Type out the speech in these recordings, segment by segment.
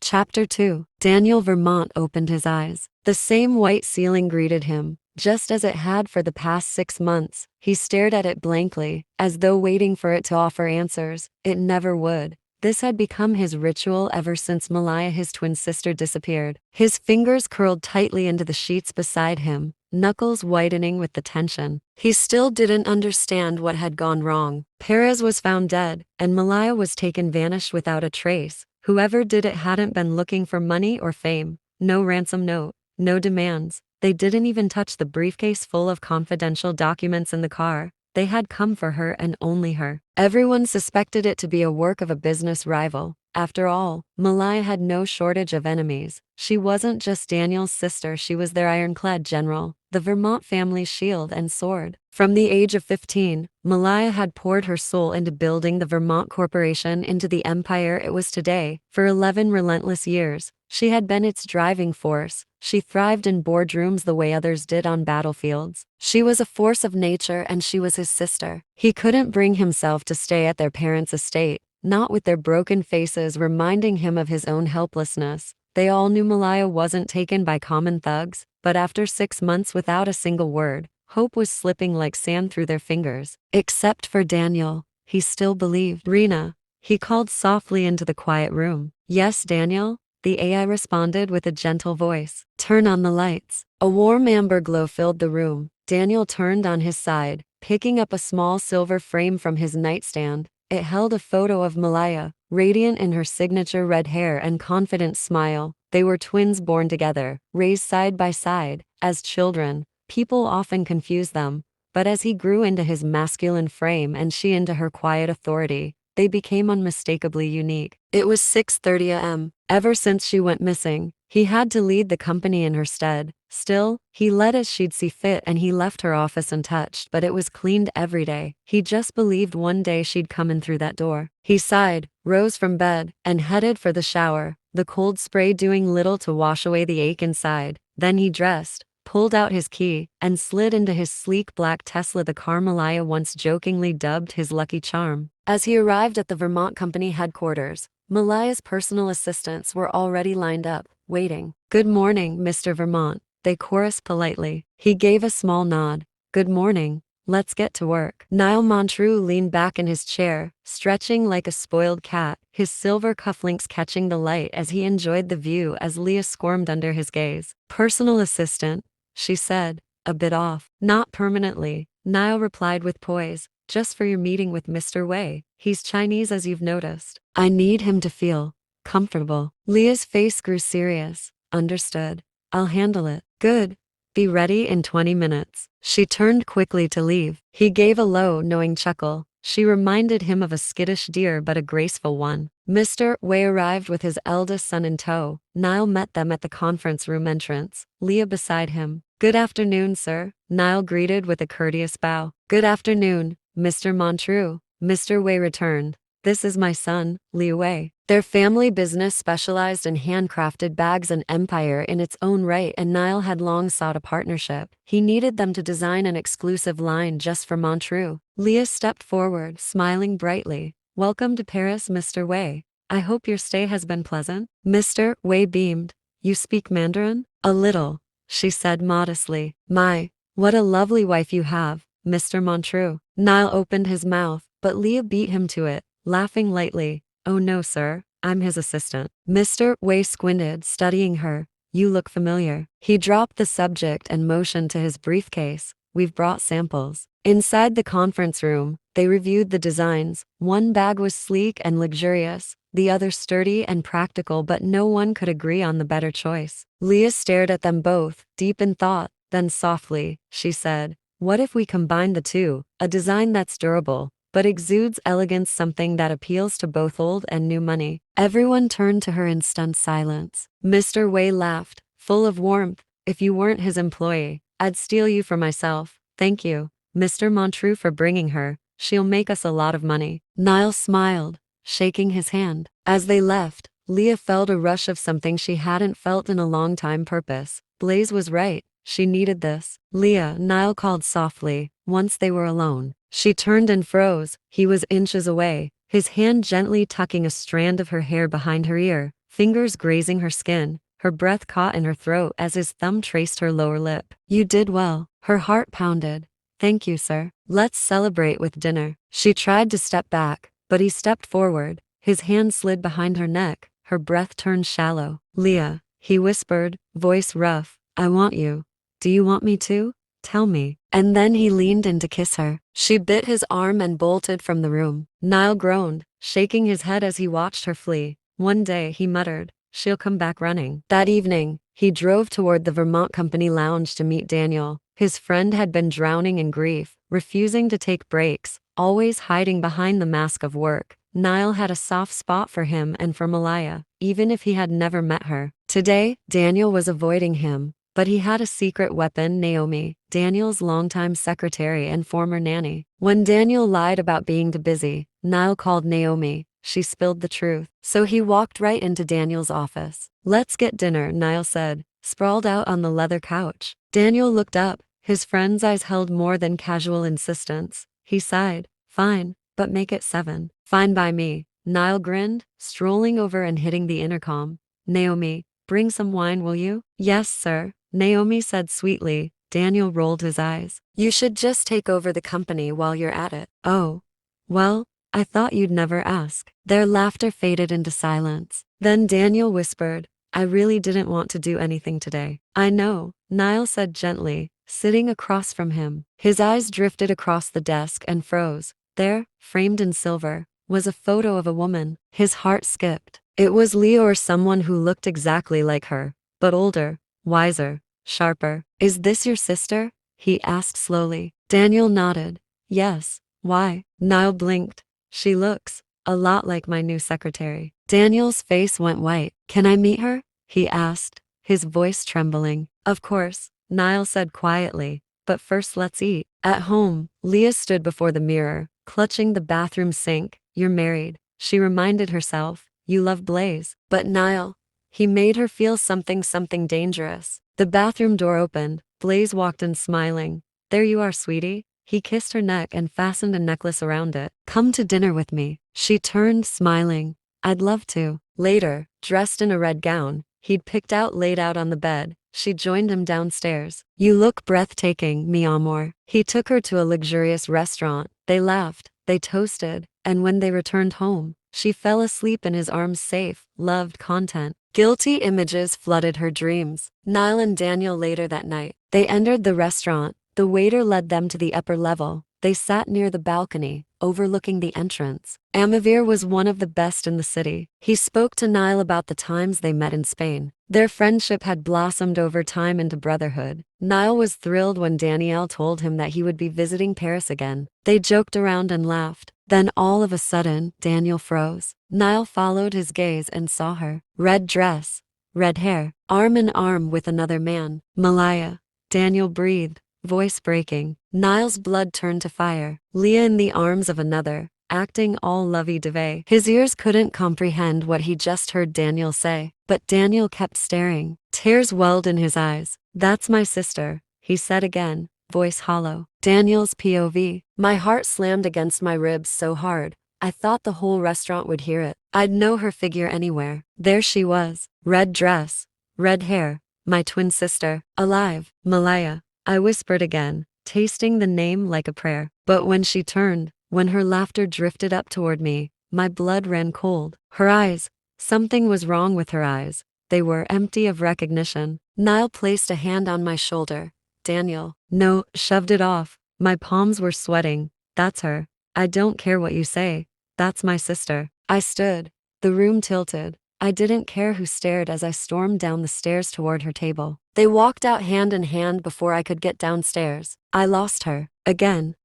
Chapter 2. Daniel Vermont opened his eyes. The same white ceiling greeted him, just as it had for the past 6 months. He stared at it blankly, as though waiting for it to offer answers. It never would. This had become his ritual ever since Malaya, his twin sister, disappeared. His fingers curled tightly into the sheets beside him, knuckles whitening with the tension. He still didn't understand what had gone wrong. Perez was found dead, and Malaya was vanished without a trace. Whoever did it hadn't been looking for money or fame. No ransom note, no demands. They didn't even touch the briefcase full of confidential documents in the car. They had come for her and only her. Everyone suspected it to be a work of a business rival. After all, Malaya had no shortage of enemies. She wasn't just Daniel's sister, she was their ironclad general, the Vermont family's shield and sword. From the age of 15, Malaya had poured her soul into building the Vermont Corporation into the empire it was today. For 11 relentless years, she had been its driving force. She thrived in boardrooms the way others did on battlefields. She was a force of nature, and she was his sister. He couldn't bring himself to stay at their parents' estate, not with their broken faces reminding him of his own helplessness. They all knew Malaya wasn't taken by common thugs, but after 6 months without a single word, hope was slipping like sand through their fingers. Except for Daniel, he still believed. "Rena," he called softly into the quiet room. "Yes, Daniel?" The AI responded with a gentle voice. "Turn on the lights." A warm amber glow filled the room. Daniel turned on his side, picking up a small silver frame from his nightstand. It held a photo of Malaya, radiant in her signature red hair and confident smile. They were twins born together, raised side by side. As children, people often confuse them, but as he grew into his masculine frame and she into her quiet authority, they became unmistakably unique. It was 6:30 a.m. Ever since she went missing, he had to lead the company in her stead. Still, he led as she'd see fit, and he left her office untouched, but it was cleaned every day. He just believed one day she'd come in through that door. He sighed, rose from bed, and headed for the shower, the cold spray doing little to wash away the ache inside. Then he dressed, pulled out his key, and slid into his sleek black Tesla, the car Malaya once jokingly dubbed his lucky charm. As he arrived at the Vermont Company headquarters, Malaya's personal assistants were already lined up, waiting. "Good morning, Mr. Vermont," they chorused politely. He gave a small nod. "Good morning. Let's get to work." Niall Montreux leaned back in his chair, stretching like a spoiled cat, his silver cufflinks catching the light as he enjoyed the view as Leah squirmed under his gaze. "Personal assistant," she said, a bit off. "Not permanently," Niall replied with poise. "Just for your meeting with Mr. Wei. He's Chinese, as you've noticed. I need him to feel comfortable." Leah's face grew serious. "Understood. I'll handle it." "Good. Be ready in 20 minutes. She turned quickly to leave. He gave a low, knowing chuckle. She reminded him of a skittish deer, but a graceful one. Mr. Wei arrived with his eldest son in tow. Niall met them at the conference room entrance, Leah beside him. "Good afternoon, sir," Niall greeted with a courteous bow. "Good afternoon, Mr. Montreux," Mr. Wei returned. "This is my son, Li Wei." Their family business specialized in handcrafted bags, an empire in its own right, and Niall had long sought a partnership. He needed them to design an exclusive line just for Montreux. Leah stepped forward, smiling brightly. "Welcome to Paris, Mr. Wei. I hope your stay has been pleasant." Mr. Wei beamed. "You speak Mandarin?" "A little," she said modestly. "My, what a lovely wife you have, Mr. Montreux." Niall opened his mouth, but Leah beat him to it, laughing lightly. "Oh no, sir, I'm his assistant." Mr. Wei squinted, studying her. "You look familiar." He dropped the subject and motioned to his briefcase. "We've brought samples." Inside the conference room, they reviewed the designs. One bag was sleek and luxurious, the other sturdy and practical, but no one could agree on the better choice. Leah stared at them both, deep in thought. Then softly, she said, "What if we combine the two? A design that's durable, but exudes elegance, something that appeals to both old and new money." Everyone turned to her in stunned silence. Mr. Wei laughed, full of warmth. "If you weren't his employee, I'd steal you for myself. Thank you, Mr. Montreux, for bringing her. She'll make us a lot of money." Niall smiled, shaking his hand. As they left, Leah felt a rush of something she hadn't felt in a long time. Purpose. Blaze was right. She needed this. "Leah," Niall called softly, once they were alone. She turned and froze. He was inches away, his hand gently tucking a strand of her hair behind her ear. fingers grazing her skin, her breath caught in her throat as his thumb traced her lower lip. You did well. Her heart pounded. Thank you, sir. Let's celebrate with dinner. She tried to step back, but he stepped forward. His hand slid behind her neck, her breath turned shallow. Leah, he whispered, voice rough, I want you. Do you want me to? Tell me. And then he leaned in to kiss her. She bit his arm and bolted from the room. Niall groaned, shaking his head as he watched her flee. One day, he muttered, she'll come back running. That evening, he drove toward the Vermont Company lounge to meet Daniel. His friend had been drowning in grief, refusing to take breaks, always hiding behind the mask of work. Niall had a soft spot for him and for Malaya, even if he had never met her. Today, Daniel was avoiding him, but he had a secret weapon, Naomi, Daniel's longtime secretary and former nanny. When Daniel lied about being too busy, Niall called Naomi. She spilled the truth. So he walked right into Daniel's office. Let's get dinner, Niall said, sprawled out on the leather couch. Daniel looked up, his friend's eyes held more than casual insistence. He sighed, fine, but make it 7. Fine by me. Niall grinned, strolling over and hitting the intercom. Naomi, bring some wine, will you? Yes, sir, Naomi said sweetly. Daniel rolled his eyes. You should just take over the company while you're at it. Oh, well, I thought you'd never ask. Their laughter faded into silence. Then Daniel whispered, I really didn't want to do anything today. I know, Niall said gently, sitting across from him. His eyes drifted across the desk and froze. There, framed in silver, was a photo of a woman. His heart skipped. It was Leah or someone who looked exactly like her, but older, wiser, sharper. Is this your sister? He asked slowly. Daniel nodded. Yes. Why? Niall blinked. She looks a lot like my new secretary. Daniel's face went white. Can I meet her? He asked, his voice trembling. Of course, Niall said quietly, but first let's eat. At home, Leah stood before the mirror, clutching the bathroom sink. You're married, she reminded herself. You love Blaze. But Niall, he made her feel something dangerous. The bathroom door opened. Blaze walked in smiling. There you are, sweetie. He kissed her neck and fastened a necklace around it. Come to dinner with me. She turned, smiling. I'd love to. Later, dressed in a red gown, he'd picked out laid out on the bed, she joined him downstairs. You look breathtaking, mi amor. He took her to a luxurious restaurant. They laughed, they toasted, and when they returned home, she fell asleep in his arms safe, loved content. Guilty images flooded her dreams. Niall and Daniel later that night. They entered the restaurant. The waiter led them to the upper level. They sat near the balcony, overlooking the entrance. Amavir was one of the best in the city. He spoke to Niall about the times they met in Spain. Their friendship had blossomed over time into brotherhood. Niall was thrilled when Danielle told him that he would be visiting Paris again. They joked around and laughed. Then all of a sudden, Daniel froze. Niall followed his gaze and saw her. Red dress, red hair, arm in arm with another man. Malaya. Daniel breathed, voice breaking. Niall's blood turned to fire. Leah in the arms of another, acting all lovey-dovey. His ears couldn't comprehend what he just heard Daniel say, but Daniel kept staring. Tears welled in his eyes. That's my sister, he said again, voice hollow. Daniel's POV. My heart slammed against my ribs so hard, I thought the whole restaurant would hear it. I'd know her figure anywhere. There she was, red dress, red hair, my twin sister, alive. Malaya, I whispered again, tasting the name like a prayer. But when she turned, when her laughter drifted up toward me, my blood ran cold. Her eyes, something was wrong with her eyes. They were empty of recognition. Niall placed a hand on my shoulder. Daniel, no, shoved it off. My palms were sweating. That's her. I don't care what you say. That's my sister. I stood. The room tilted. I didn't care who stared as I stormed down the stairs toward her table. They walked out hand in hand before I could get downstairs. I lost her. Again.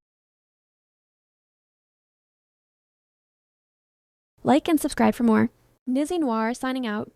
Like and subscribe for more. Nizzy Noir signing out.